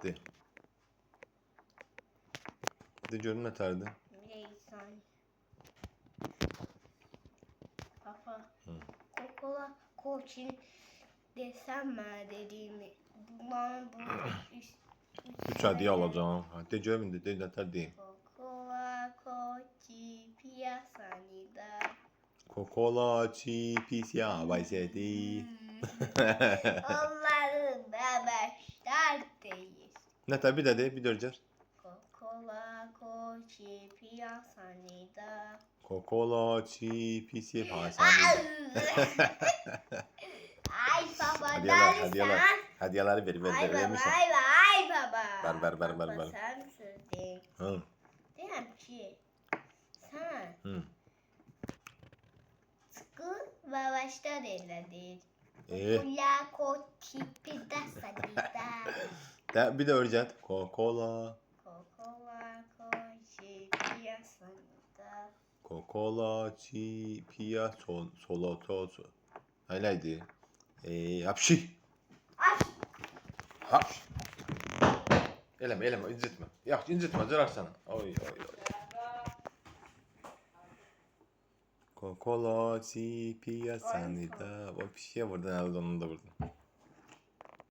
De. De görüm nətərdir? Neysen. Papa. Kokola koçin desem ben dediğimi. Bunların bu Üç hediye alacağım. De görüm indi. De nətər deyim. Kokola koçi piyasanida. Coca-Cola, pis ya, Baysedi. Onların bebeşler değil. Nətər bir də de, bir dörcər. Kokola koçi piyasanida. Coca-Cola, pis ya, Ay baba Hediyeler. sen. Hediyeleri ver. Ay baba, Vermişim. ay baba. Ver. Baba sen söyledin. Hı. Diyem ki sen Hı. sıkı ve başta değil. Eh. Ula ko tipi da sanida. De, bir de öğret. Coca-Cola. Kokola ko tipi sanida. Coca-Cola, pia, solotosu. Öyleydi. Hapşi. Ay. Hapş. Eleme, incitme. Yaxşı, incitme, zarar sana. Oy. Coca-Cola, pia, sanida. O pişiye vurdun, onu da vurdun.